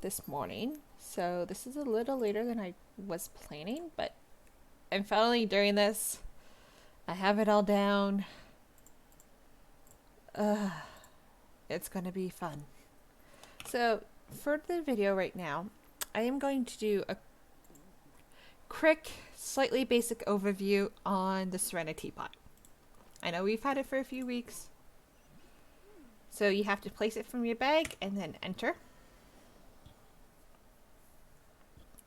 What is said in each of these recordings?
this morning, so this is a little later than I was planning, but I'm finally doing this. I have it all down. Uh, it's gonna be fun. So, for the video right now, I am going to do a quick, slightly basic overview on the Serenitea Pot. I know we've had it for a few weeks, so you have to place it from your bag and then enter.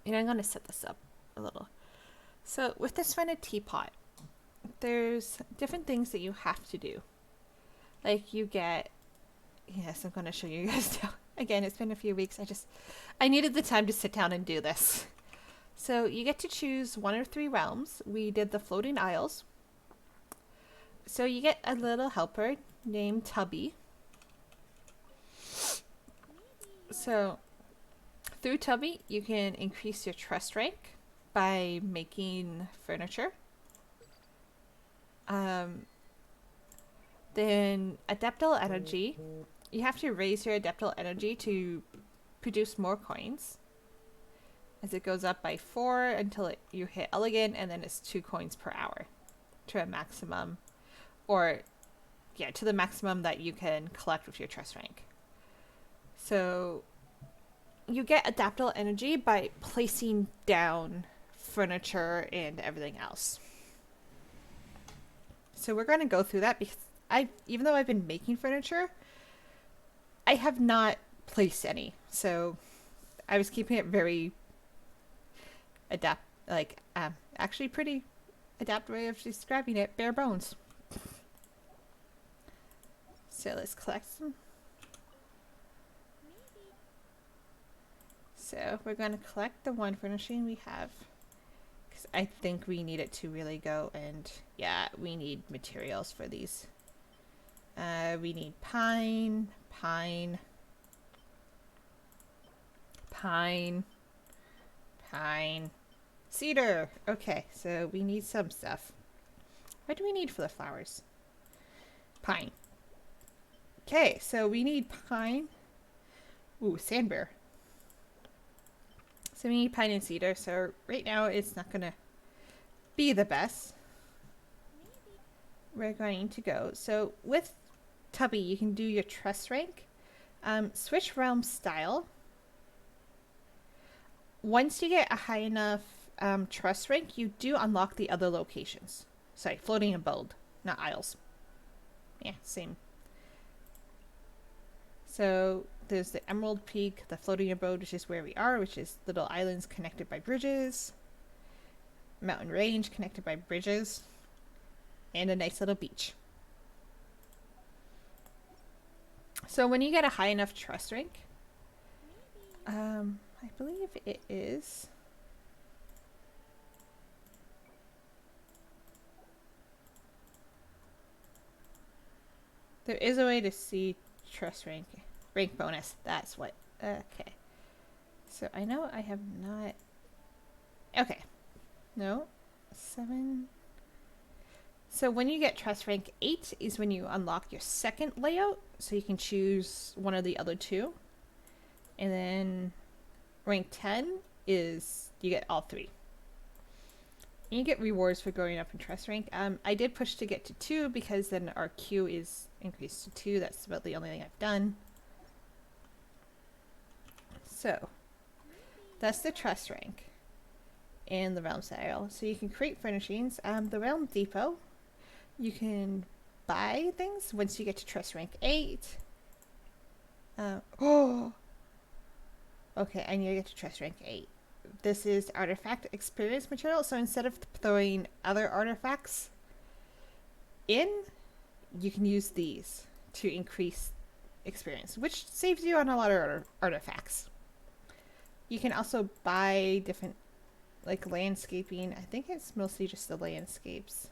And I'm going to set this up a little. So with the Serenitea Pot, there's different things that you have to do. Like you get, yes, I'm going to show you guys now. Again, it's been a few weeks. I needed the time to sit down and do this. So you get to choose one or three realms. We did the floating isles. So you get a little helper named Tubby. So through Tubby, you can increase your trust rank by making furniture. Then adaptable energy. You have to raise your adaptable energy to produce more coins. As it goes up by 4 until you hit elegant, and then it's 2 coins per hour to a maximum, or yeah, to the maximum that you can collect with your trust rank. So you get adaptable energy by placing down furniture and everything else. So we're going to go through that because even though I've been making furniture, I have not placed any. So I was keeping it very actually pretty adaptive way of describing it, bare bones. So let's collect some. So we're going to collect the one furnishing we have, because I think we need it to really go, and yeah, we need materials for these. We need pine, cedar. Okay, so we need some stuff. What do we need for the flowers? Pine. Okay, so we need pine. Ooh, sandbear. So we need pine and cedar. So right now it's not gonna be the best. We're going to go. So with Tubby, you can do your trust rank. Switch realm style. Once you get a high enough trust rank, you do unlock the other locations. Sorry, floating abode, not isles. Yeah, same. So there's the Emerald Peak, the floating abode, which is where we are, which is little islands connected by bridges. Mountain range connected by bridges. And a nice little beach. So when you get a high enough trust rank, I believe it is. There is a way to see trust rank bonus. That's what. Okay. So I know I have not. Okay. No. 7. So when you get trust rank 8 is when you unlock your second layout. So you can choose one of the other two. And then rank 10 is you get all 3. And you get rewards for going up in trust rank. I did push to get to 2 because then our Q is increased to 2. That's about the only thing I've done. So that's the trust rank and the realm style. So you can create furnishings. The realm depot, you can buy things once you get to trust rank 8. Okay, I need to get to trust rank 8. This is artifact experience material, so instead of throwing other artifacts in, you can use these to increase experience, which saves you on a lot of artifacts. You can also buy different, like landscaping. I think it's mostly just the landscapes.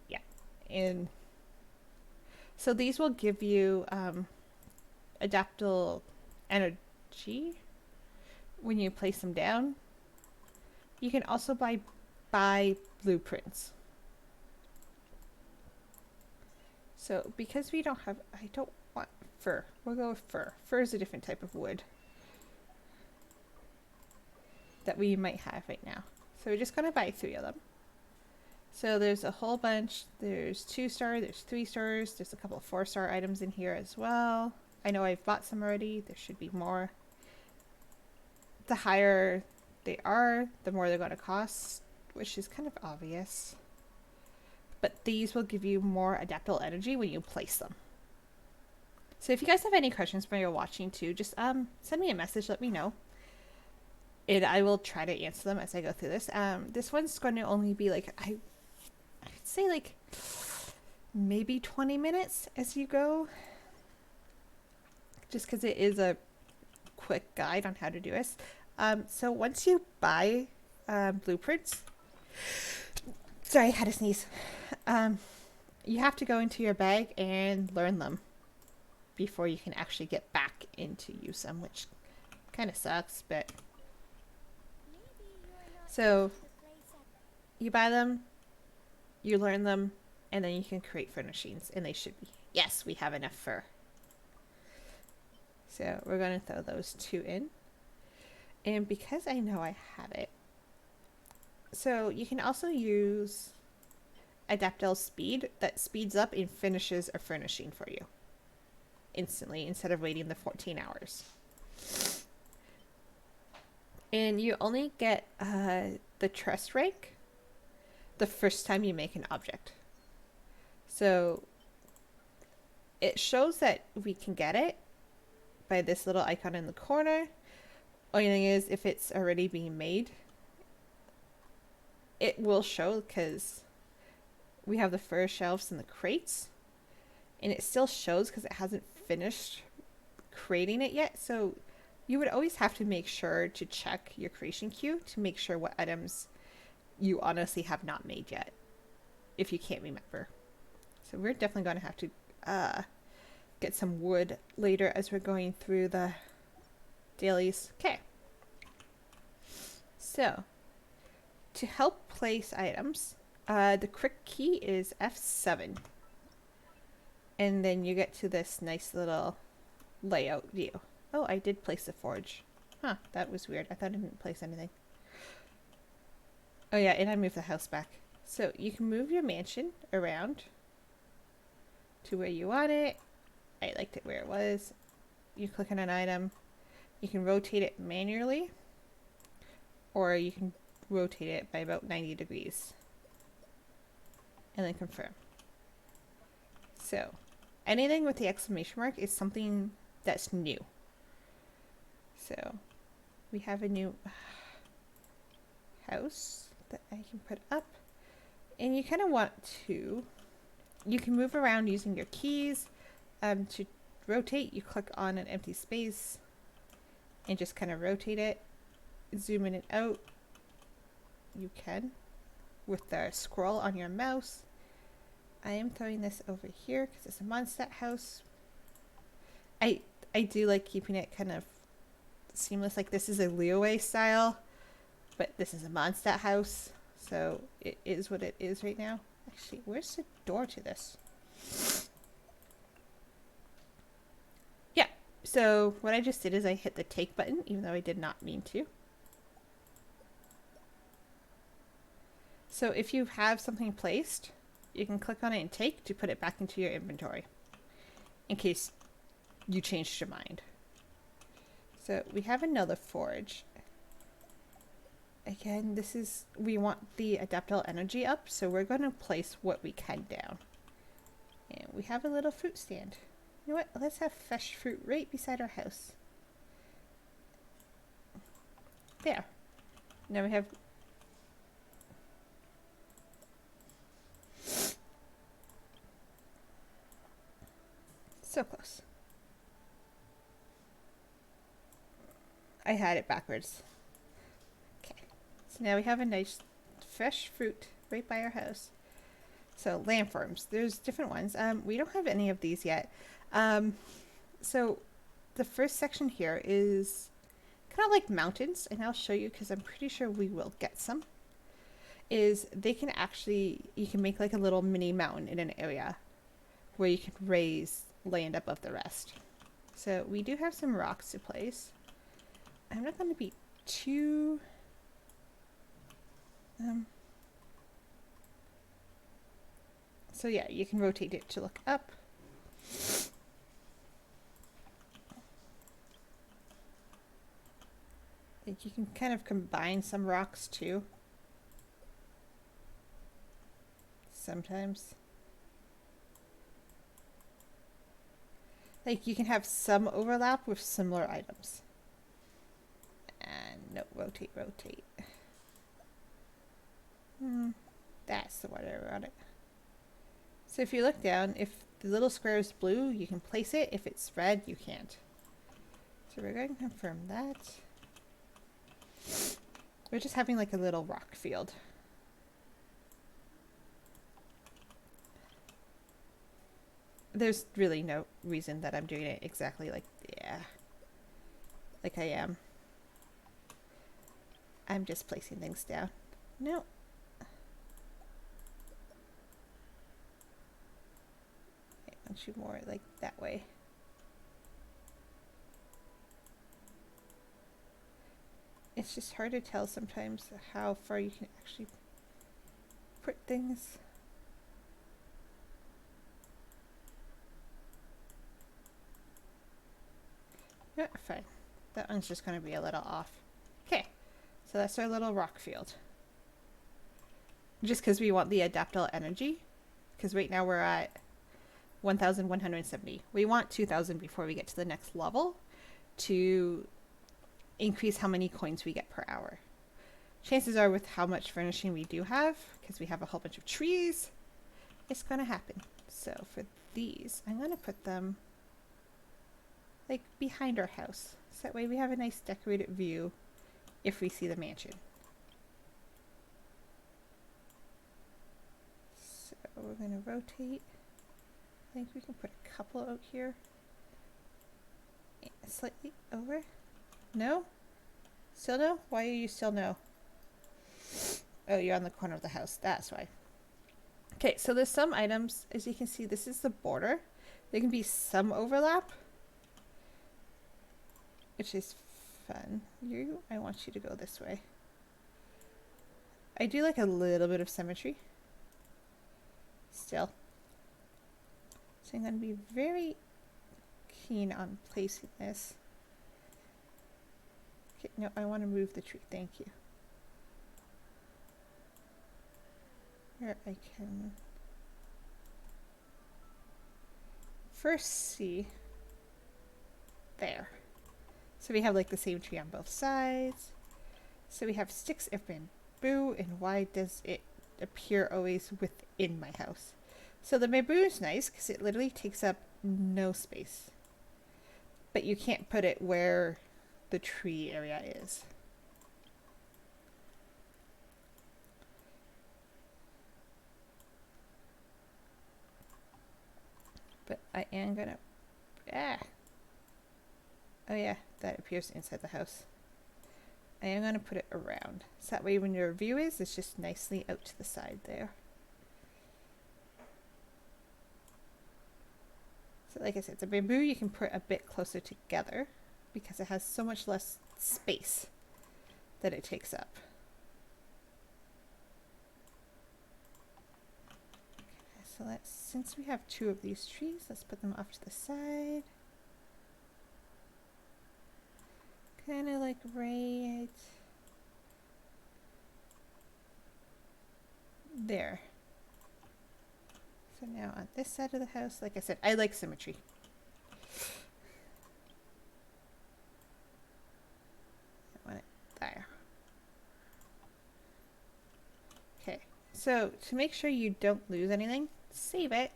Yeah, and so these will give you adaptable energy when you place them down. You can also buy blueprints. So because we don't have, I don't want fur. We'll go with fir. Fir is a different type of wood. that we might have right now. So we're just going to buy 3 of them. So there's a whole bunch. There's 2-star, there's 3 stars, there's a couple of 4-star items in here as well. I know I've bought some already. There should be more. The higher they are, the more they're going to cost, which is kind of obvious. But these will give you more adaptable energy when you place them. So if you guys have any questions when you're watching too, just send me a message, let me know. And I will try to answer them as I go through this. This one's going to only be like, I'd say like maybe 20 minutes as you go. Just because it is a quick guide on how to do this. So once you buy blueprints, sorry, I had to sneeze. You have to go into your bag and learn them before you can actually get back into use them, which kind of sucks, but so you buy them, you learn them, and then you can create furnishings, and they should be, yes, we have enough fur. So we're going to throw those 2 in. And because I know I have it, so you can also use Adaptable Speed that speeds up and finishes a furnishing for you instantly instead of waiting the 14 hours. And you only get the trust rank the first time you make an object. So it shows that we can get it by this little icon in the corner. Only thing is, if it's already being made, it will show because we have the fur shelves and the crates, and it still shows because it hasn't finished creating it yet. So you would always have to make sure to check your creation queue to make sure what items you honestly have not made yet, if you can't remember. So we're definitely going to have to get some wood later as we're going through the dailies. Okay. So to help place items, the quick key is F7. And then you get to this nice little layout view. Oh, I did place the forge. Huh, that was weird. I thought I didn't place anything. Oh yeah, and I moved the house back. So you can move your mansion around to where you want it. I liked it where it was. You click on an item. You can rotate it manually, or you can rotate it by about 90 degrees. And then confirm. So anything with the exclamation mark is something that's new. So we have a new house that I can put up. And you kind of want to, you can move around using your keys. To rotate, you click on an empty space and just kind of rotate it. Zoom in and out. You can with the scroll on your mouse. I am throwing this over here because it's a Mondstadt house. I do like keeping it kind of seamless. Like this is a Leeway style, but this is a Mondstadt house, so it is what it is right now. Actually, where's the door to this? Yeah, so what I just did is I hit the take button, even though I did not mean to. So if you have something placed, you can click on it and take to put it back into your inventory in case you changed your mind. So we have another forge. Again, this is, we want the adaptable energy up, so we're going to place what we can down. And we have a little fruit stand. You know what? Let's have fresh fruit right beside our house. There. Now we have so close. I had it backwards. Okay. So now we have a nice fresh fruit right by our house. So lamb farms. There's different ones. We don't have any of these yet. So the first section here is kind of like mountains, and I'll show you because I'm pretty sure we will get some. Is they can actually, you can make like a little mini mountain in an area where you can raise land above the rest. So we do have some rocks to place. I'm not going to be too So yeah, you can rotate it to look up. Like you can kind of combine some rocks too. Sometimes. Like you can have some overlap with similar items. And no, rotate, rotate. That's the word I want it. So if you look down, if the little square is blue, you can place it. If it's red, you can't. So we're going to confirm that. We're just having like a little rock field. There's really no reason that I'm doing it exactly like I am. I'm just placing things down. No. I want you more like that way. It's just hard to tell sometimes how far you can actually put things. Yeah, fine. That one's just going to be a little off. Okay, so that's our little rock field. Just because we want the adaptable energy, because right now we're at 1,170. We want 2,000 before we get to the next level to increase how many coins we get per hour. Chances are with how much furnishing we do have, because we have a whole bunch of trees, it's going to happen. So for these, I'm going to put them like behind our house. So that way we have a nice decorated view if we see the mansion. So we're going to rotate. I think we can put a couple out here. And slightly over. No? Still no? Why are you still no? Oh, you're on the corner of the house. That's why. Okay, so there's some items. As you can see, this is the border. There can be some overlap, which is fun. I want you to go this way. I do like a little bit of symmetry. Still. So I'm going to be very keen on placing this. Okay, no, I want to move the tree. Thank you. Here I can first see there. So we have like the same tree on both sides. So we have sticks of bamboo, and why does it appear always within my house? So the bamboo is nice because it literally takes up no space. But you can't put it where the tree area is. But I am gonna... Oh yeah, that appears inside the house. I am gonna put it around. So that way when your view is, it's just nicely out to the side there. So like I said, the bamboo you can put a bit closer together because it has so much less space that it takes up. Okay, so since we have two of these trees, let's put them off to the side. Kind of like right there. So now on this side of the house, like I said, I like symmetry. I want it there. Okay, so to make sure you don't lose anything, save it.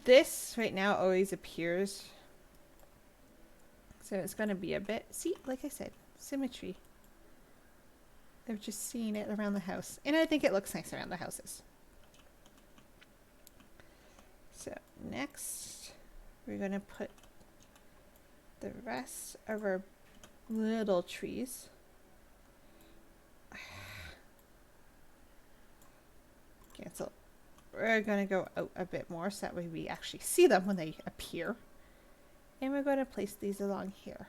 This right now always appears. So it's going to be a bit, see, like I said, symmetry. They're just seeing it around the house. And I think it looks nice around the houses. So next, we're going to put the rest of our little trees. Cancel. We're going to go out a bit more so that way we actually see them when they appear. And we're going to place these along here.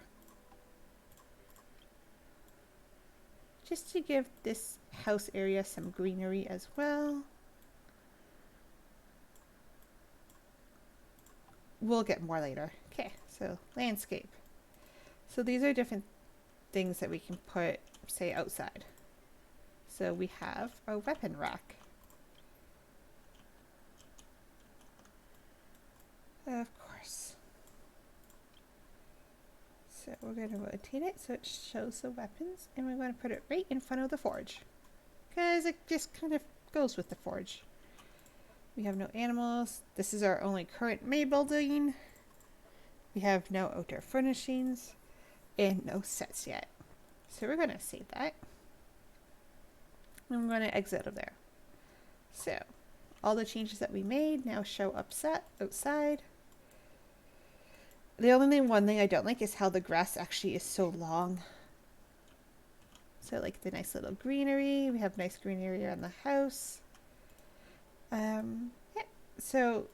just to give this house area some greenery as well. We'll get more later. Okay, so landscape. So these are different things that we can put, say, outside. So we have a weapon rack. Of course. So we're going to rotate it so it shows the weapons, and we're going to put it right in front of the forge, because it just kind of goes with the forge. We have no animals. This is our only current May building. We have no outdoor furnishings and no sets yet. So we're going to save that. And we're going to exit out of there. So all the changes that we made now show outside. The only one thing I don't like is how the grass actually is so long. So like the nice little greenery. We have nice greenery around the house. Yeah. So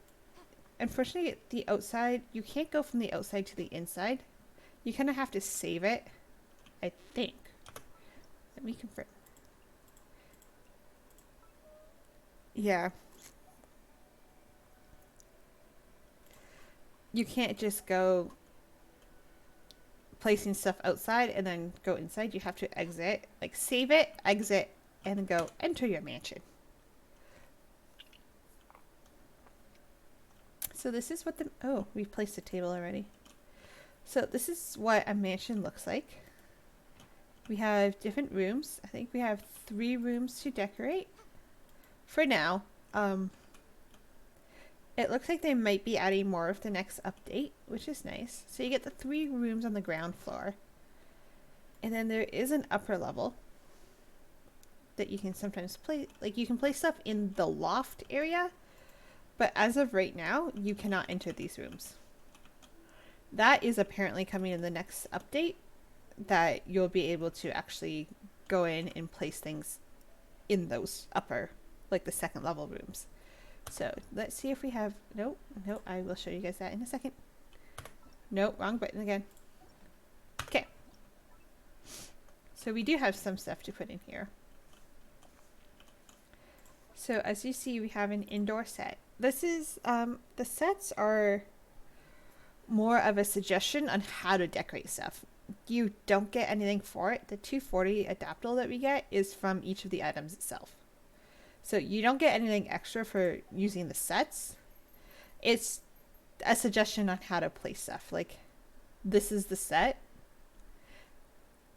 unfortunately the outside, you can't go from the outside to the inside. You kind of have to save it, I think. Let me confirm. Yeah. You can't just go placing stuff outside and then go inside. You have to exit, like save it, exit, and then go enter your mansion. So this is what oh, we've placed a table already. So this is what a mansion looks like. We have different rooms. I think we have 3 rooms to decorate for now. It looks like they might be adding more of the next update, which is nice. So you get the 3 rooms on the ground floor. And then there is an upper level that you can sometimes play. Like you can play stuff in the loft area. But as of right now, you cannot enter these rooms. That is apparently coming in the next update, that you'll be able to actually go in and place things in those upper, like the 2nd level rooms. So let's see if we have, nope, I will show you guys that in a second. Nope, wrong button again. Okay. So we do have some stuff to put in here. So as you see, we have an indoor set. This is, the sets are more of a suggestion on how to decorate stuff. You don't get anything for it. The 240 adaptable that we get is from each of the items itself. So you don't get anything extra for using the sets. It's a suggestion on how to place stuff. Like, this is the set.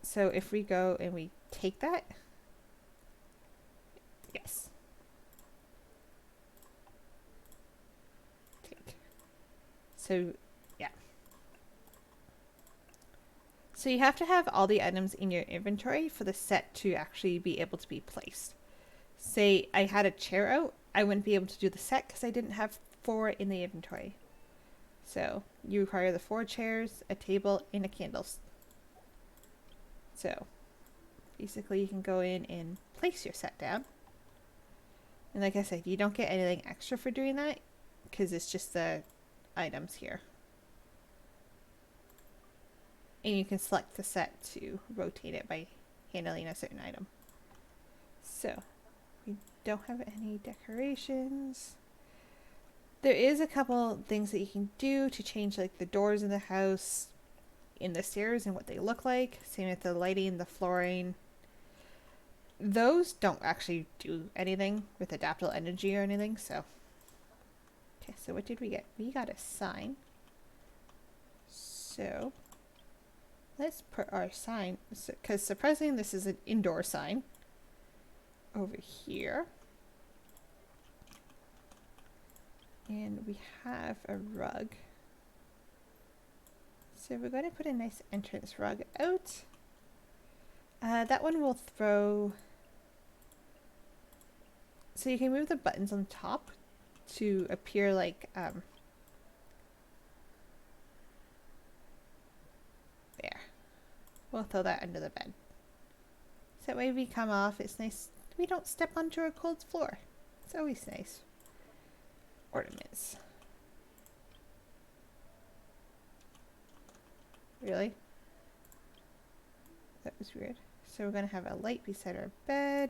So if we go and we take that, yes. So, yeah. So you have to have all the items in your inventory for the set to actually be able to be placed. Say I had a chair out, I wouldn't be able to do the set because I didn't have 4 in the inventory. So you require the 4 chairs, a table, and a candles. So basically you can go in and place your set down. And like I said, you don't get anything extra for doing that because it's just the items here. And you can select the set to rotate it by handling a certain item. So we don't have any decorations. There is a couple things that you can do to change like the doors in the house, in the stairs and what they look like. Same with the lighting, the flooring. Those don't actually do anything with adaptable energy or anything, so. Okay, so what did we get? We got a sign. So let's put our sign, because surprisingly this is an indoor sign, over here. And we have a rug. So we're going to put a nice entrance rug out. That one will throw, so you can move the buttons on top to appear like there. We'll throw that under the bed. So that way we come off, it's nice. We don't step onto a cold floor. It's always nice. Ornaments. Really? That was weird. So we're going to have a light beside our bed.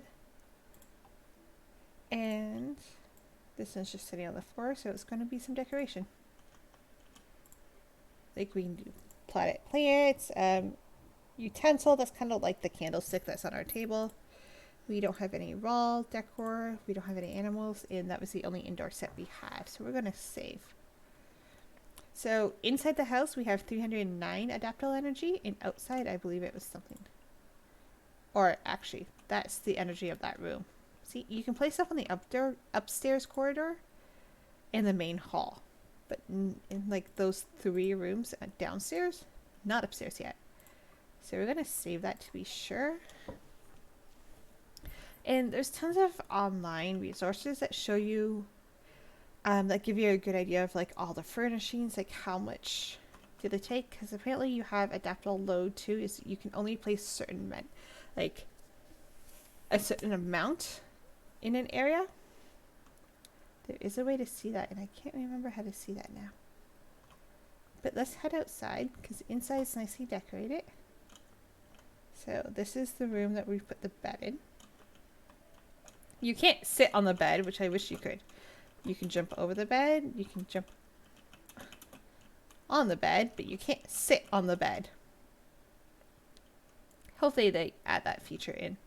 And this one's just sitting on the floor, so it's going to be some decoration. Like we can do plotted plants, utensil that's kind of like the candlestick that's on our table. We don't have any raw decor, we don't have any animals, and that was the only indoor set we have. So we're going to save. So inside the house we have 309 adaptable energy, and outside I believe it was something. Or actually, that's the energy of that room. See, you can place stuff on the upstairs corridor and the main hall. But in like those 3 rooms downstairs, not upstairs yet. So we're going to save that to be sure. And there's tons of online resources that show you, that give you a good idea of like all the furnishings, like how much do they take. Because apparently you have adaptable load too, is you can only place certain like a certain amount in an area. There is a way to see that, and I can't remember how to see that now. But let's head outside, because inside is nicely decorated. So this is the room that we put the bed in. You can't sit on the bed, which I wish you could. You can jump over the bed, you can jump on the bed, but you can't sit on the bed. Hopefully they add that feature in.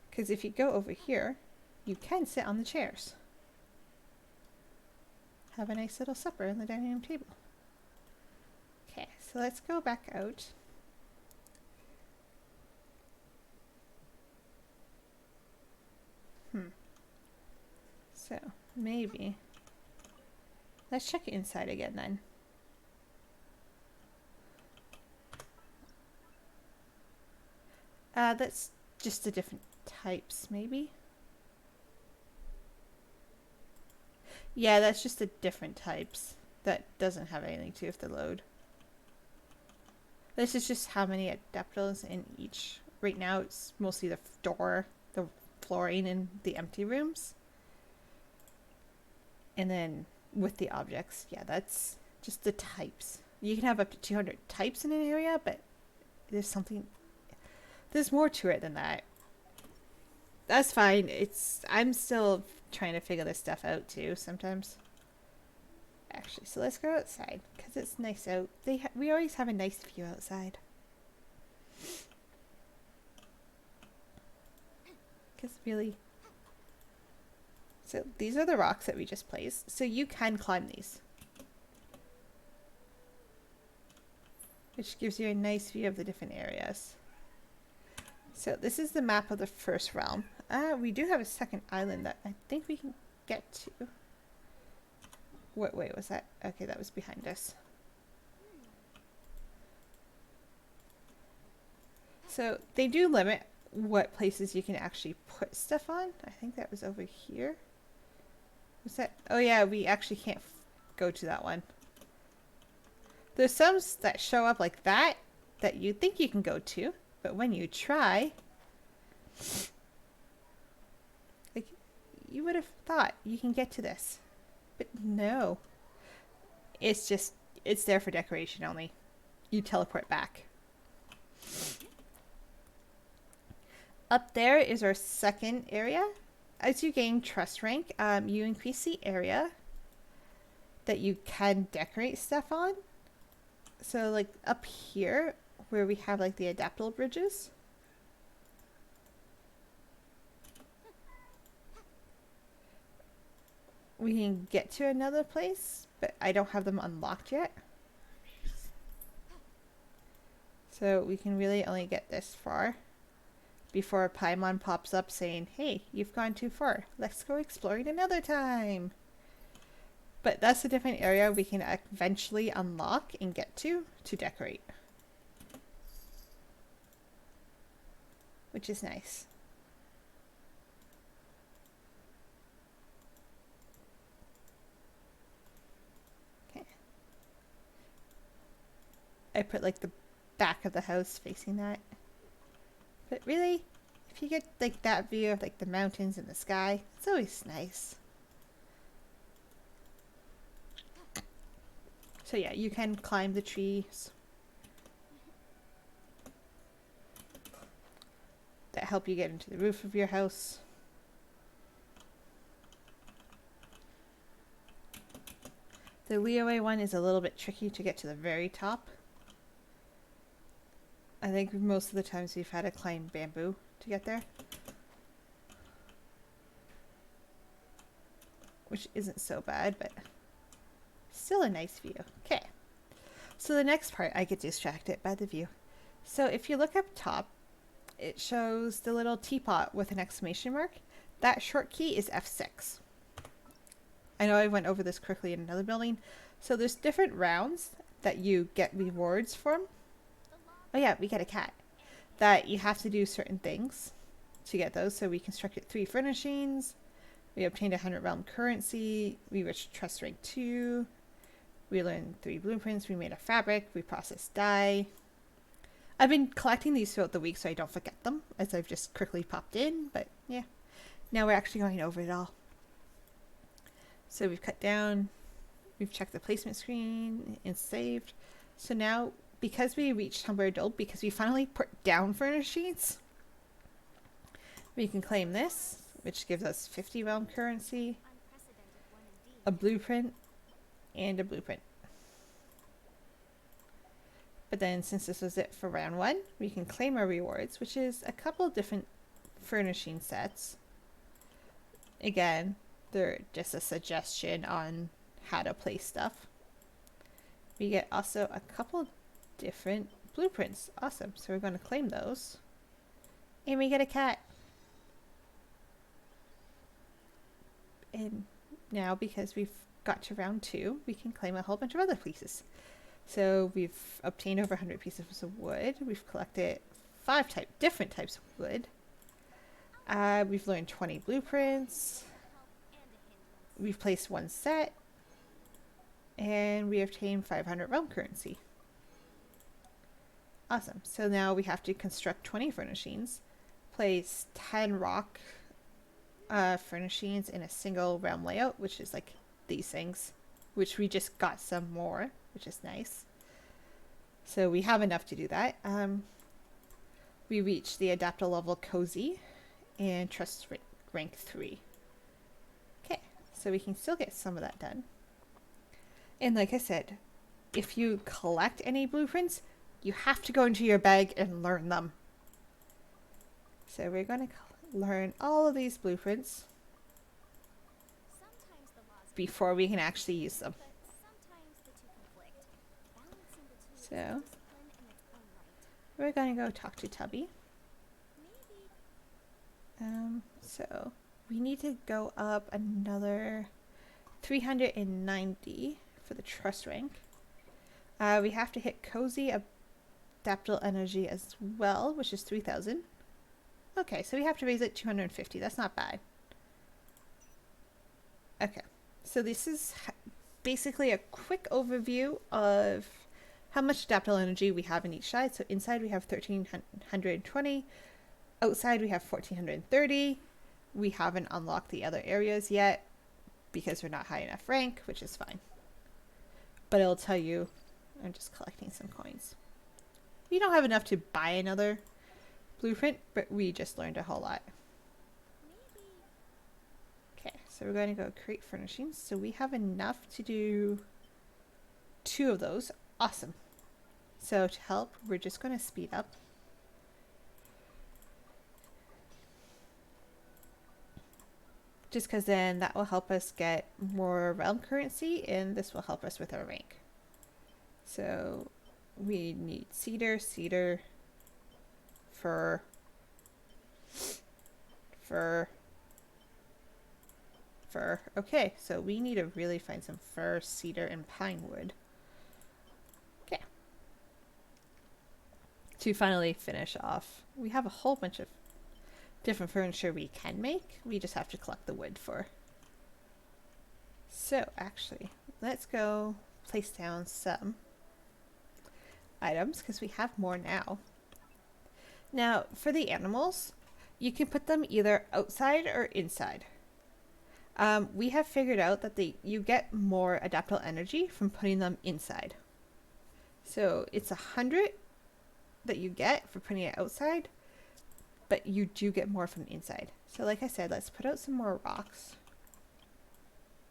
Because if you go over here, you can sit on the chairs. Have a nice little supper on the dining room table. Okay, so let's go back out. So maybe let's check inside again then. That's just the different types, maybe. Yeah, that's just the different types. That doesn't have anything to do with the load. This is just how many adaptables in each. Right now it's mostly the door, the flooring, and the empty rooms. And then with the objects, yeah, that's just the types. You can have up to 200 types in an area, but there's more to it than that. That's fine. I'm still trying to figure this stuff out too sometimes. Actually, so let's go outside because it's nice out. We always have a nice view outside. Because really, so these are the rocks that we just placed. So you can climb these, which gives you a nice view of the different areas. So this is the map of the first realm. We do have a second island that I think we can get to. What way was that? Okay, that was behind us. So they do limit what places you can actually put stuff on. I think that was over here. Was that? Oh yeah, we actually can't go to that one. There's some that show up like that you think you can go to, but when you try, like, you would have thought you can get to this. But no. It's there for decoration only. You teleport back. Up there is our second area. As you gain trust rank, you increase the area that you can decorate stuff on. So like up here, where we have like the adaptable bridges. We can get to another place, but I don't have them unlocked yet. So we can really only get this far before a Paimon pops up saying, hey, you've gone too far. Let's go exploring another time. But that's a different area we can eventually unlock and get to decorate. Which is nice. Okay. I put like the back of the house facing that. But really, if you get like that view of like the mountains and the sky, it's always nice. So yeah, you can climb the trees. help you get into the roof of your house. The leeway one is a little bit tricky to get to the very top. I think most of the times we've had to climb bamboo to get there. Which isn't so bad, but still a nice view. Okay. So the next part, I get distracted by the view. So if you look up top, it shows the little teapot with an exclamation mark. That short key is F6. I know I went over this quickly in another building. So there's different rounds that you get rewards from. Oh yeah, we get a cat. That you have to do certain things to get those. So we constructed 3 furnishings. We obtained 100 realm currency. We reached trust rank 2. We learned 3 blueprints. We made a fabric. We processed dye. I've been collecting these throughout the week so I don't forget them, as I've just quickly popped in. But yeah, now we're actually going over it all. So we've cut down. We've checked the placement screen and saved. So now, because we reached Humber Adult, because we finally put down furnishings, we can claim this, which gives us 50 realm currency, a blueprint, and a blueprint. But then since this was it for round 1, we can claim our rewards, which is a couple of different furnishing sets. Again, they're just a suggestion on how to place stuff. We get also a couple different blueprints. Awesome. So we're going to claim those. And we get a cat. And now, because we've got to round 2, we can claim a whole bunch of other pieces. So we've obtained over 100 pieces of wood. We've collected 5 different types of wood. We've learned 20 blueprints. We've placed 1 set. And we obtained 500 realm currency. Awesome. So now we have to construct 20 furnishings. Place 10 rock furnishings in a single realm layout, which is like these things, which we just got some more, which is nice. So we have enough to do that. We reached the adapter level cozy and trust rank 3. Okay, so we can still get some of that done. And like I said, if you collect any blueprints, you have to go into your bag and learn them. So we're going to learn all of these blueprints before we can actually use them. So we're going to go talk to Tubby. So we need to go up another 390 for the trust rank. We have to hit cozy adaptable energy as well, which is 3,000. Okay, so we have to raise it 250. That's not bad. Okay, so this is basically a quick overview of how much adaptable energy we have in each side. So inside we have 1,320. Outside we have 1,430. We haven't unlocked the other areas yet because we're not high enough rank, which is fine. But it'll tell you, I'm just collecting some coins. We don't have enough to buy another blueprint, but we just learned a whole lot. Okay, so we're going to go create furnishings. So we have enough to do 2 of those. Awesome. So to help, we're just going to speed up. Just because then that will help us get more realm currency, and this will help us with our rank. So we need cedar, fir, okay, so we need to really find some fir, cedar, and pine wood. Okay. To finally finish off, we have a whole bunch of different furniture we can make. We just have to collect the wood for. So actually, let's go place down some items because we have more now. Now, for the animals, you can put them either outside or inside. We have figured out that you get more adaptable energy from putting them inside. So it's 100 that you get for putting it outside, but you do get more from the inside. So like I said, let's put out some more rocks.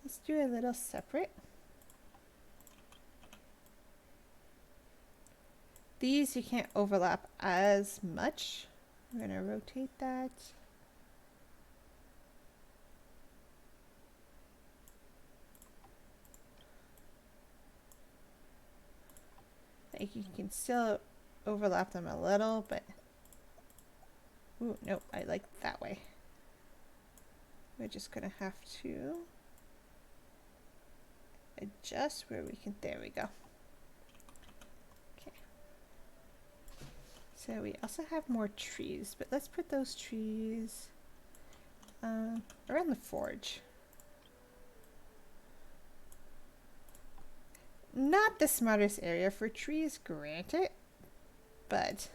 Let's do a little separate. These you can't overlap as much. I'm going to rotate that. Like you can still overlap them a little, but ooh, nope, I like that way. We're just going to have to adjust where we can. There we go. So we also have more trees, but let's put those trees around the forge. Not the smartest area for trees, granted, but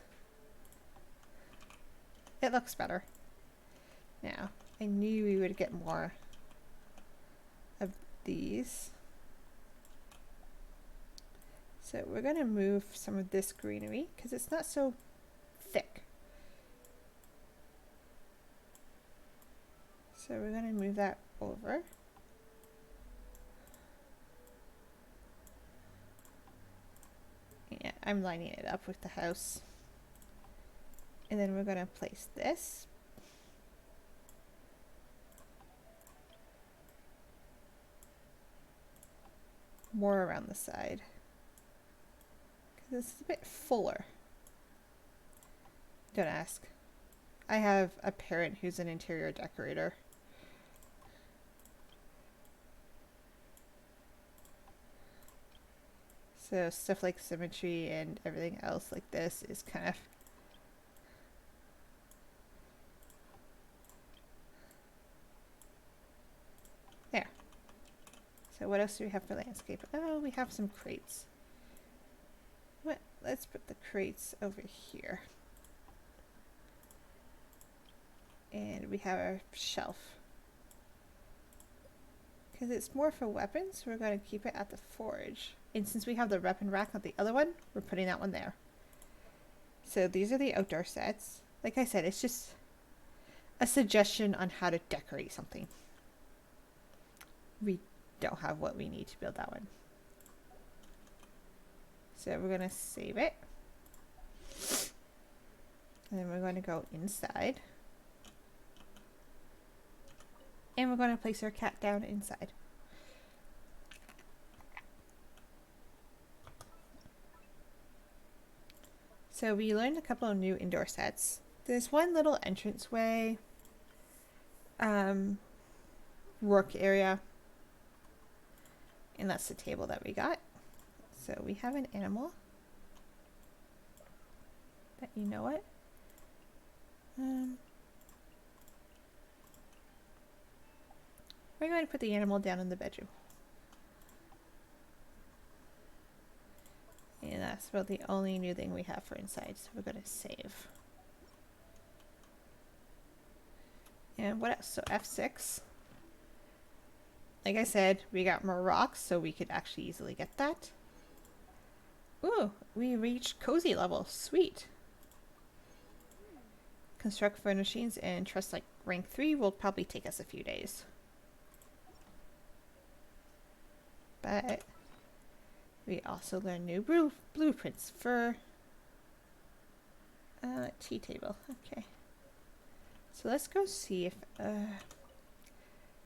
it looks better. Now, I knew we would get more of these. So we're going to move some of this greenery because it's not so thick. So we're going to move that over. Yeah, I'm lining it up with the house. And then we're going to place this. More around the side. Because this is a bit fuller. Don't ask. I have a parent who's an interior decorator. So stuff like symmetry and everything else like this is kind of there. So what else do we have for landscape? Oh, we have some crates. What? Let's put the crates over here. And we have our shelf. Because it's more for weapons, we're going to keep it at the forge. And since we have the weapon rack on the other one, we're putting that one there. So these are the outdoor sets. Like I said, it's just a suggestion on how to decorate something. We don't have what we need to build that one. So we're going to save it. And then we're going to go inside. And we're going to place our cat down inside. So we learned a couple of new indoor sets. There's one little entranceway, work area, and that's the table that we got. So we have an animal. But you know what? We're going to put the animal down in the bedroom. And that's about the only new thing we have for inside, so we're going to save. And what else? So F6. Like I said, we got more rocks, so we could actually easily get that. Ooh, we reached cozy level. Sweet. Construct furnishings and trust like rank 3 will probably take us a few days. But we also learned new blueprints for tea table. Okay. So let's go see if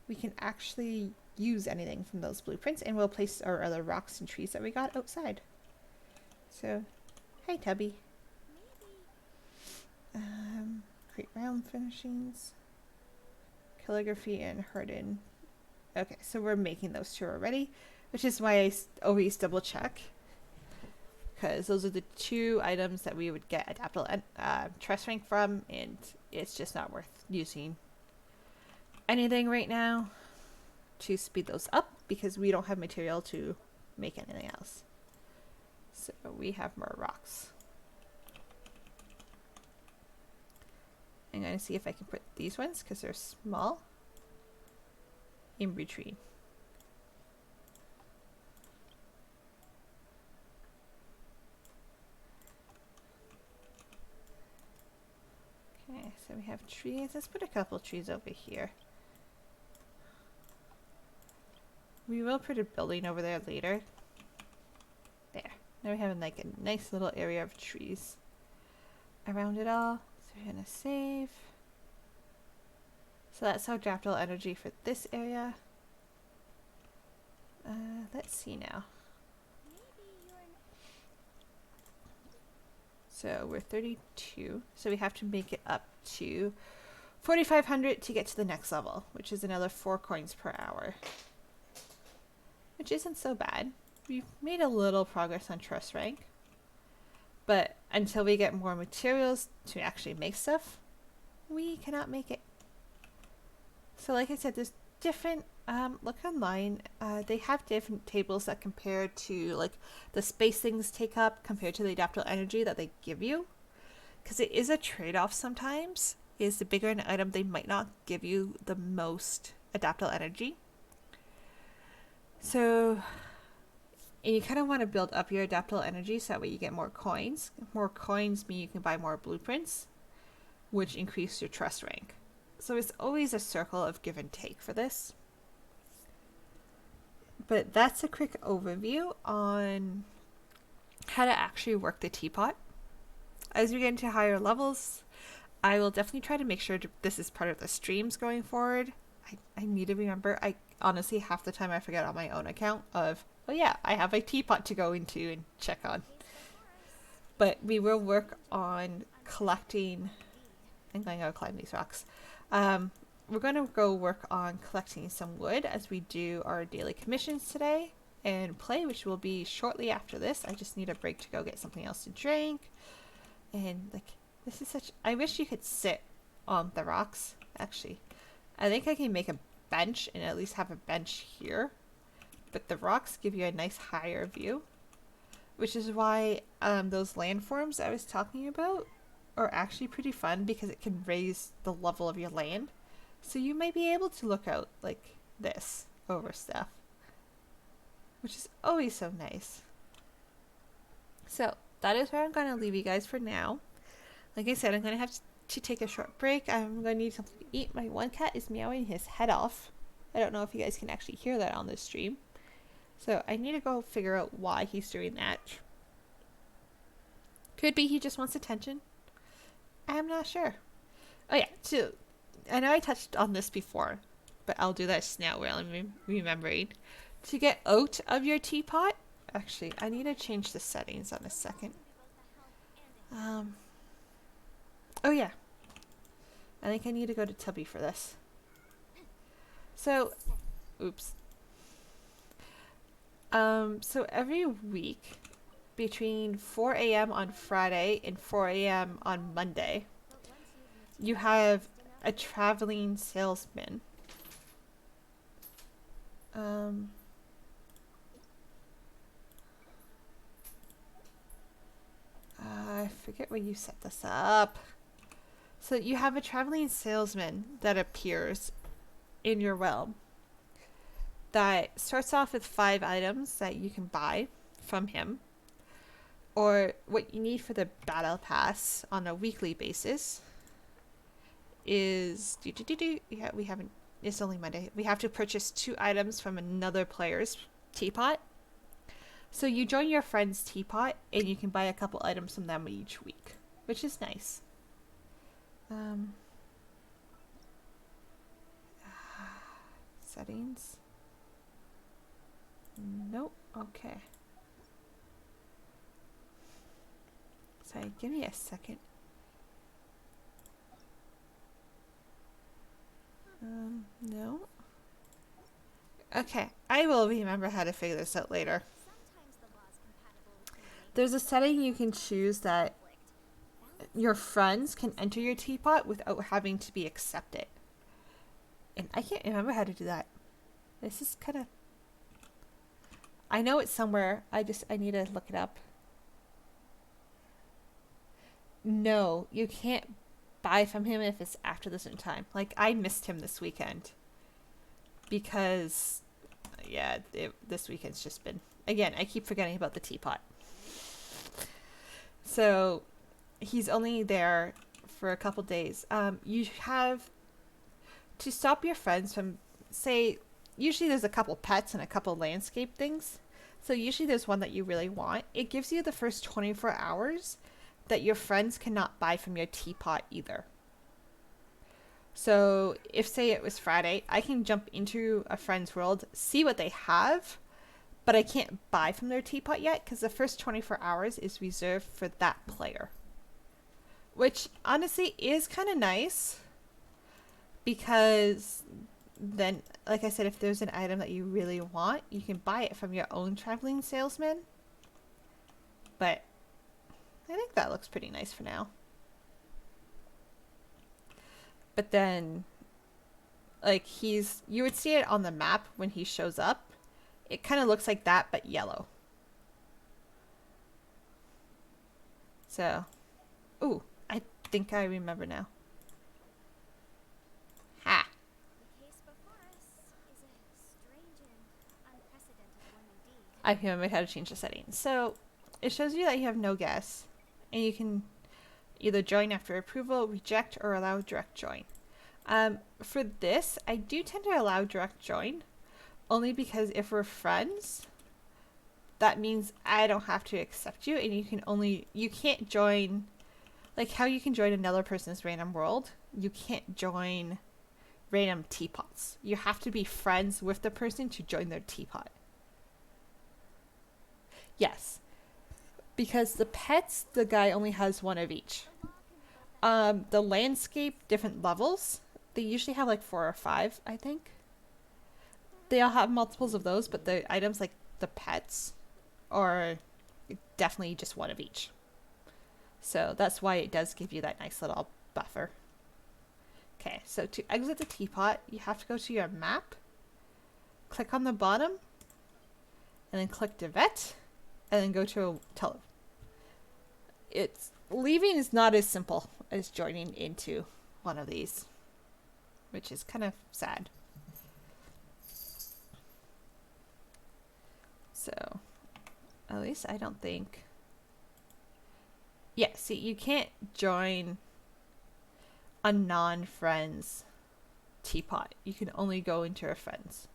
we can actually use anything from those blueprints, and we'll place our other rocks and trees that we got outside. So, hey Tubby. Create round furnishings, calligraphy, and harden. Okay, so we're making those two already, which is why I always double check, because those are the two items that we would get adaptable trust rank from, and it's just not worth using anything right now to speed those up because we don't have material to make anything else. So we have more rocks. I'm going to see if I can put these ones because they're small in between. Okay. Okay, so we have trees. Let's put a couple trees over here. We will put a building over there later. There. Now we have like a nice little area of trees around it all. So we're gonna save. So that's our Draptal energy for this area. Let's see now. So we're 32. So we have to make it up to 4,500 to get to the next level, which is another 4 coins per hour. Which isn't so bad. We've made a little progress on trust rank. But until we get more materials to actually make stuff, we cannot make it. So like I said, there's different, look online, they have different tables that compare to like the space things take up compared to the adaptable energy that they give you. Because it is a trade-off sometimes, is the bigger an item, they might not give you the most adaptable energy. So, and you kind of want to build up your adaptable energy so that way you get more coins. More coins mean you can buy more blueprints, which increase your trust rank. So it's always a circle of give and take for this. But that's a quick overview on how to actually work the teapot. As we get into higher levels, I will definitely try to make sure this is part of the streams going forward. I need to remember. I honestly, half the time I forget on my own account of, oh yeah, I have a teapot to go into and check on. But we will work on collecting. I'm going to go climb these rocks. We're going to go work on collecting some wood as we do our daily commissions today and play, which will be shortly after this. I just need a break to go get something else to drink. And like, this is such, I wish you could sit on the rocks. Actually, I think I can make a bench and at least have a bench here. But the rocks give you a nice higher view, which is why those landforms I was talking about are actually pretty fun because it can raise the level of your land. So you might be able to look out like this over stuff, which is always so nice. So that is where I'm going to leave you guys for now. Like I said, I'm going to have to take a short break. I'm going to need something to eat. My one cat is meowing his head off. I don't know if you guys can actually hear that on this stream. So I need to go figure out why he's doing that. Could be he just wants attention. I'm not sure. Oh yeah, so I know I touched on this before, but I'll do that now while I'm remembering. To get out of your teapot, actually, I need to change the settings on a second. Oh yeah, I think I need to go to Tubby for this. So, oops. So every week between 4 a.m. on Friday and 4 a.m. on Monday, you have a traveling salesman. I forget where you set this up. So you have a traveling salesman that appears in your realm that starts off with 5 items that you can buy from him, or what you need for the battle pass on a weekly basis is yeah, we haven't, it's only Monday. We have to purchase 2 items from another player's teapot. So you join your friend's teapot and you can buy a couple items from them each week, which is nice. Settings. Nope. Okay. Sorry, give me a second. No. Okay, I will remember how to figure this out later. There's a setting you can choose that your friends can enter your teapot without having to be accepted. And I can't remember how to do that. This is kind of... I know it's somewhere. I need to look it up. No, you can't buy from him if it's after this time. Like, I missed him this weekend. Because, yeah, this weekend's just been... Again, I keep forgetting about the teapot. So, he's only there for a couple days. You have to stop your friends from, say, usually there's a couple pets and a couple landscape things. So usually there's one that you really want. It gives you the first 24 hours that your friends cannot buy from your teapot either. So if, say, it was Friday, I can jump into a friend's world, see what they have, but I can't buy from their teapot yet because the first 24 hours is reserved for that player. Which honestly is kind of nice because then, like I said, if there's an item that you really want, you can buy it from your own traveling salesman. But I think that looks pretty nice for now. But then, like, you would see it on the map when he shows up. It kind of looks like that, but yellow. So, ooh, I think I remember now. Ha! The case before us is a strange and unprecedented one indeed. I remember how to change the settings. So, it shows you that you have no guess, and you can either join after approval, reject, or allow direct join. For this, I do tend to allow direct join, only because if we're friends, that means I don't have to accept you, and you can't join, like how you can join another person's random world, you can't join random teapots. You have to be friends with the person to join their teapot. Yes. Because the pets, the guy only has one of each. The landscape, different levels, they usually have like 4 or 5, I think. They all have multiples of those, but the items like the pets are definitely just one of each. So that's why it does give you that nice little buffer. Okay, so to exit the teapot, you have to go to your map, click on the bottom, and then click to vet, and then go to leaving is not as simple as joining into one of these, which is kind of sad. So, at least I don't think. Yeah, see, you can't join a non-friend's teapot. You can only go into a friend's.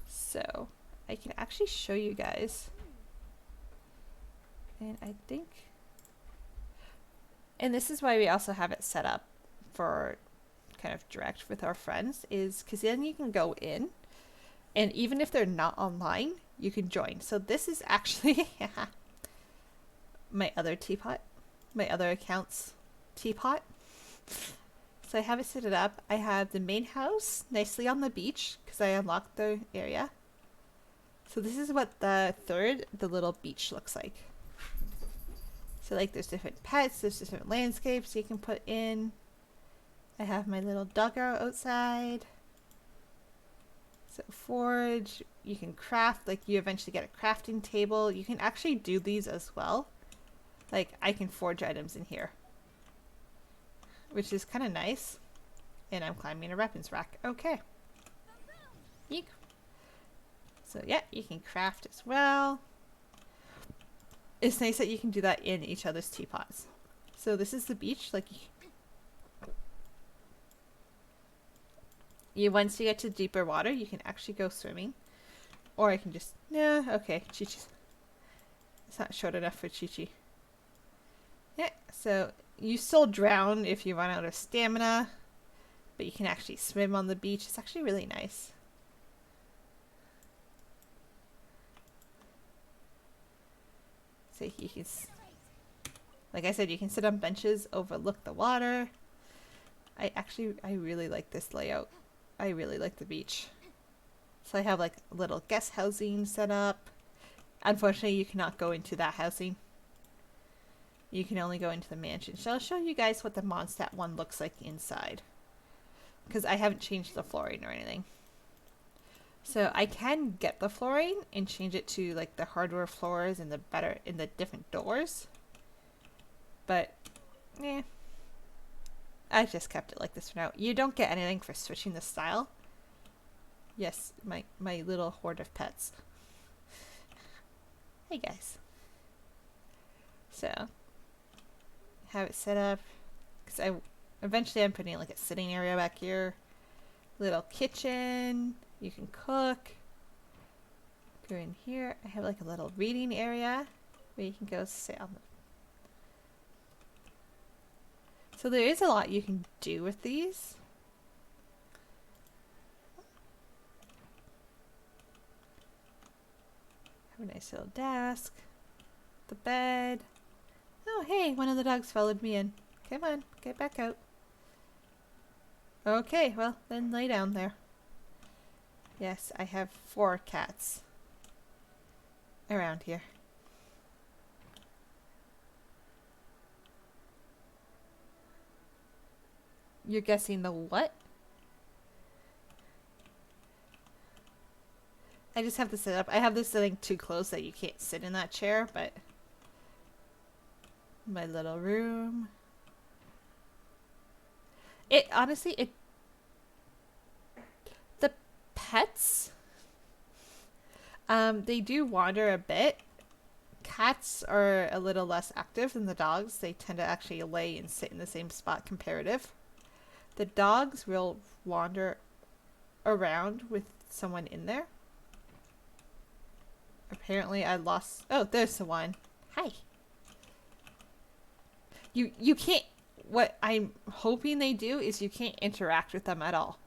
So, I can actually show you guys. And I think, and this is why we also have it set up for kind of direct with our friends, is because then you can go in, and even if they're not online, you can join. So this is actually my other teapot, my other account's teapot. So I have it set it up. I have the main house nicely on the beach because I unlocked the area. So this is what the little beach looks like. So like there's different pets, there's different landscapes you can put in. I have my little doggo outside. So forge, you can craft, like you eventually get a crafting table. You can actually do these as well. Like I can forge items in here, which is kind of nice. And I'm climbing a weapons rack. Okay. Yeek. So yeah, you can craft as well. It's nice that you can do that in each other's teapots. So this is the beach. Like once you get to deeper water, you can actually go swimming. Or I can just, yeah, okay, Chi-Chi's. It's not short enough for Chi-Chi. Yeah, so you still drown if you run out of stamina, but you can actually swim on the beach. It's actually really nice. So you can, like I said, you can sit on benches, overlook the water. I really like this layout. I really like the beach. So I have like a little guest housing set up. Unfortunately, you cannot go into that housing. You can only go into the mansion. So I'll show you guys what the Mondstadt one looks like inside, because I haven't changed the flooring or anything. So I can get the flooring and change it to like the hardware floors and the different doors. But yeah, I just kept it like this for now. You don't get anything for switching the style. Yes, my little horde of pets. Hey guys. So have it set up. So eventually I'm putting like a sitting area back here. Little kitchen. You can cook. Go in here. I have like a little reading area where you can go sit on the... So there is a lot you can do with these. Have a nice little desk. The bed. Oh, hey, one of the dogs followed me in. Come on, get back out. Okay, well, then lay down there. Yes, I have 4 cats around here. You're guessing the what? I just have to sit up. I have this sitting too close that you can't sit in that chair, but... My little room. It, honestly, it... The pets... they do wander a bit. Cats are a little less active than the dogs. They tend to actually lay and sit in the same spot comparative. The dogs will wander around with someone in there. Apparently I lost... Oh, there's the one. Hi. You can't... What I'm hoping they do is you can't interact with them at all.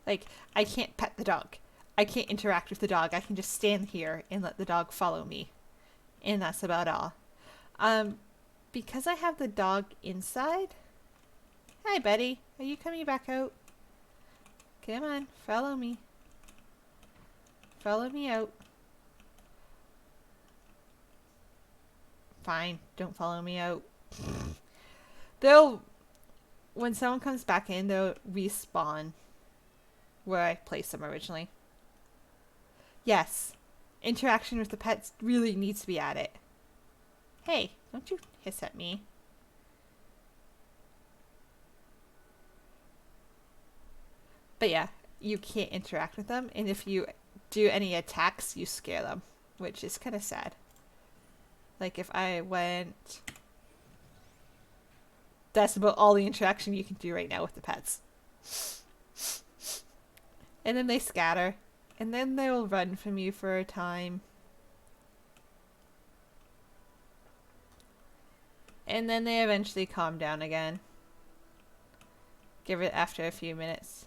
Like, I can't pet the dog. I can't interact with the dog. I can just stand here and let the dog follow me. And that's about all. Because I have the dog inside... Hi, buddy. Are you coming back out? Come on, follow me. Follow me out. Fine, don't follow me out. They'll... When someone comes back in, they'll respawn where I placed them originally. Yes, interaction with the pets really needs to be added. Hey, don't you hiss at me. But yeah, you can't interact with them, and if you do any attacks, you scare them, which is kind of sad. Like if I went... That's about all the interaction you can do right now with the pets. And then they scatter, and then they'll run from you for a time. And then they eventually calm down again. Give it after a few minutes.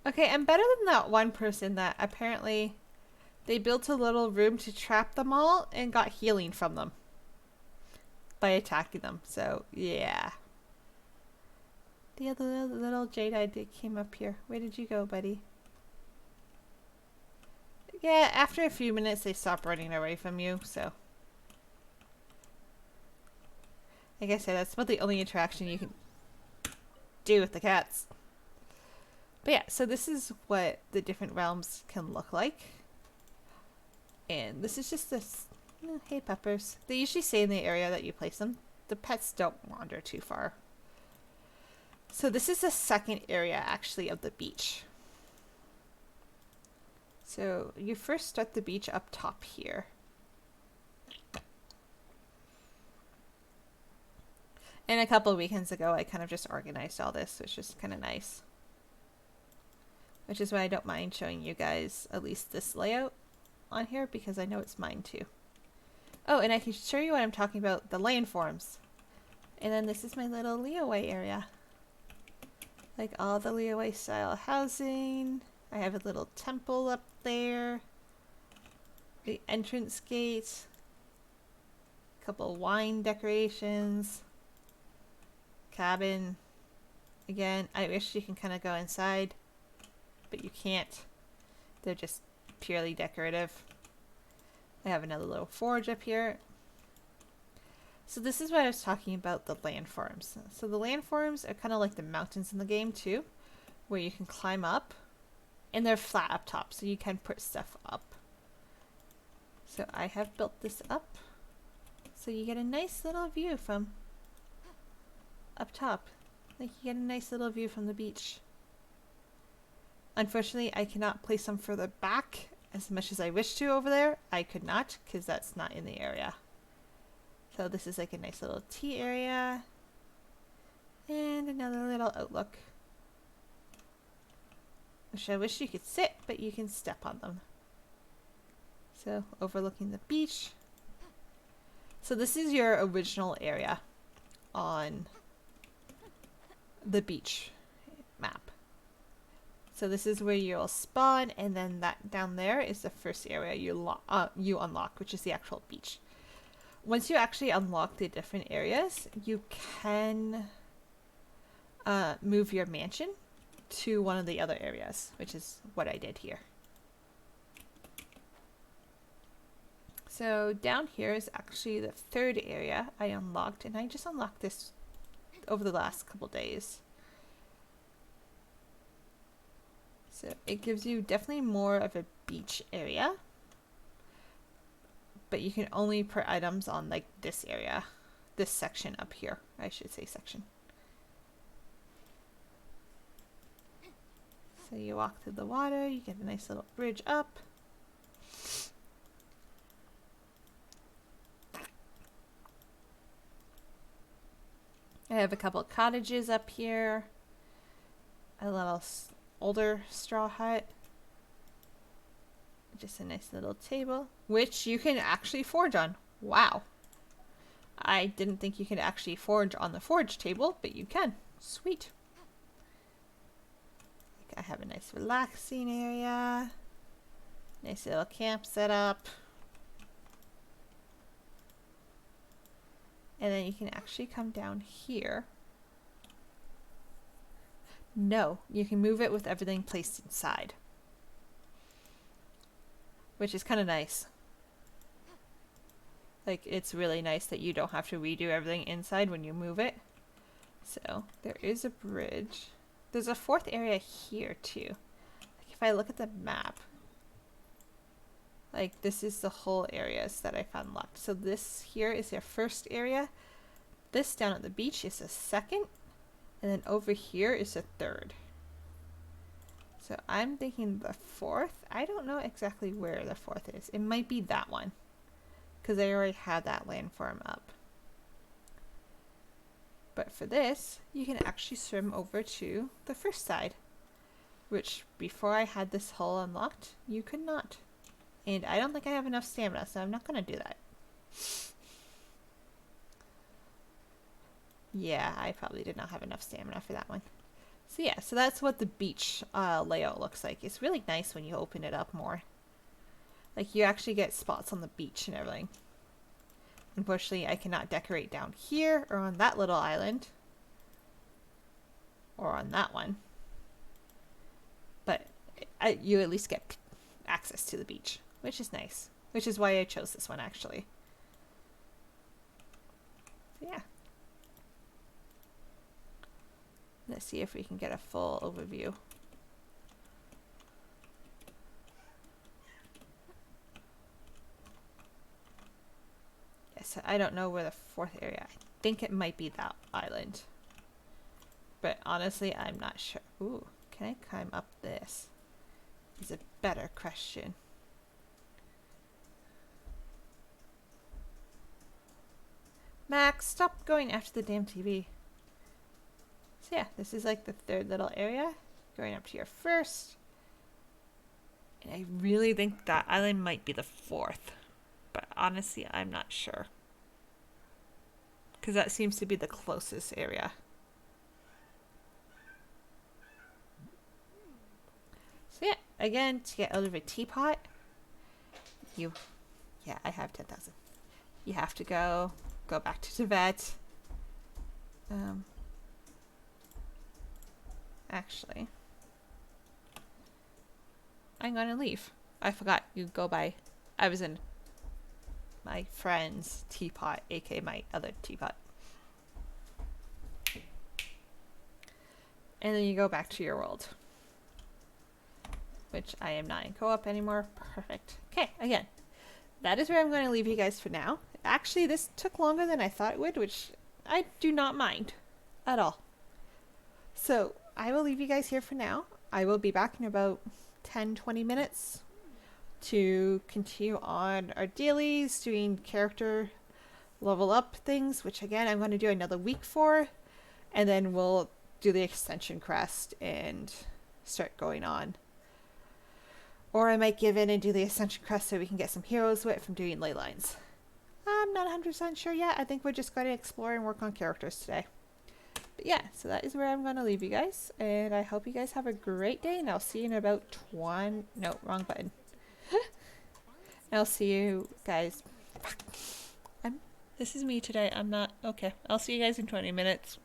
Okay, I'm better than that one person that apparently they built a little room to trap them all and got healing from them by attacking them. So, yeah. The other little Jadeite came up here. Where did you go, buddy? Yeah, after a few minutes they stop running away from you, so. Like I said, that's about the only interaction you can do with the cats. But yeah, so this is what the different realms can look like. And this is just this... hey, peppers. They usually stay in the area that you place them. The pets don't wander too far. So this is the second area, actually, of the beach. So you first start the beach up top here. And a couple of weekends ago, I kind of just organized all this, which is kind of nice. Which is why I don't mind showing you guys at least this layout on here, because I know it's mine too. Oh, and I can show you what I'm talking about, the landforms. And then this is my little Leeway area. Like all the Leeway style housing. I have a little temple up there. The entrance gate. A couple wine decorations. Cabin. Again, I wish you can kind of go inside, but you can't. They're just purely decorative. I have another little forge up here. So this is what I was talking about, the landforms. So the landforms are kind of like the mountains in the game too, where you can climb up, and they're flat up top, so you can put stuff up. So I have built this up, so you get a nice little view from up top. Like you get a nice little view from the beach. Unfortunately, I cannot place them further back as much as I wish to over there. I could not because that's not in the area. So this is like a nice little tea area. And another little outlook. Which I wish you could sit, but you can step on them. So overlooking the beach. So this is your original area on the beach map. So this is where you'll spawn, and then that down there is the first area you unlock, which is the actual beach. Once you actually unlock the different areas, you can move your mansion to one of the other areas, which is what I did here. So down here is actually the third area I unlocked, and I just unlocked this over the last couple days. So it gives you definitely more of a beach area, but you can only put items on like this area, this section up here, I should say section. So you walk through the water, you get a nice little bridge up. I have a couple cottages up here, a little older straw hut, just a nice little table, which you can actually forge on. Wow. I didn't think you could actually forge on the forge table, but you can. Sweet. I have a nice relaxing area, nice little camp set up. And then you can actually come down here. No, you can move it with everything placed inside, which is kind of nice. Like, it's really nice that you don't have to redo everything inside when you move it. So there is a bridge. There's a fourth area here too. Like, if I look at the map, like, this is the whole areas that I found locked. So this here is your first area. This down at the beach is the second. And then over here is the third. So I'm thinking the fourth. I don't know exactly where the fourth is. It might be that one, because I already had that landform up. But for this, you can actually swim over to the first side, which before I had this hull unlocked, you could not. And I don't think I have enough stamina, so I'm not going to do that. Yeah, I probably did not have enough stamina for that one. So yeah, so that's what the beach layout looks like. It's really nice when you open it up more. Like, you actually get spots on the beach and everything. Unfortunately, I cannot decorate down here or on that little island. Or on that one. But you at least get access to the beach, which is nice. Which is why I chose this one, actually. So yeah. Let's see if we can get a full overview. Yes, I don't know where the fourth area. I think it might be that island. But honestly, I'm not sure. Ooh, can I climb up this? Is a better question. Max, stop going after the damn TV. So yeah, this is like the third little area. Going up to your first. And I really think that island might be the fourth. But honestly, I'm not sure. Because that seems to be the closest area. So yeah, again, to get out of a teapot, yeah, I have 10,000. You have to go back to Tibet. Actually, I'm gonna leave. I forgot you go by. I was in my friend's teapot, aka my other teapot. And then you go back to your world. Which I am not in co-op anymore. Perfect. Okay, again, that is where I'm going to leave you guys for now. Actually, this took longer than I thought it would, which I do not mind. at all. So I will leave you guys here for now. I will be back in about 10-20 minutes to continue on our dailies, doing character level up things, which again I'm going to do another week for, and then we'll do the extension crest and start going on. Or I might give in and do the Ascension Crest so we can get some heroes with from doing ley lines. I'm not 100% sure yet. I think we're just going to explore and work on characters today. But yeah, so that is where I'm going to leave you guys. And I hope you guys have a great day. And I'll see you in about 20... No, wrong button. I'll see you guys... This is me today. I'm not... Okay. I'll see you guys in 20 minutes.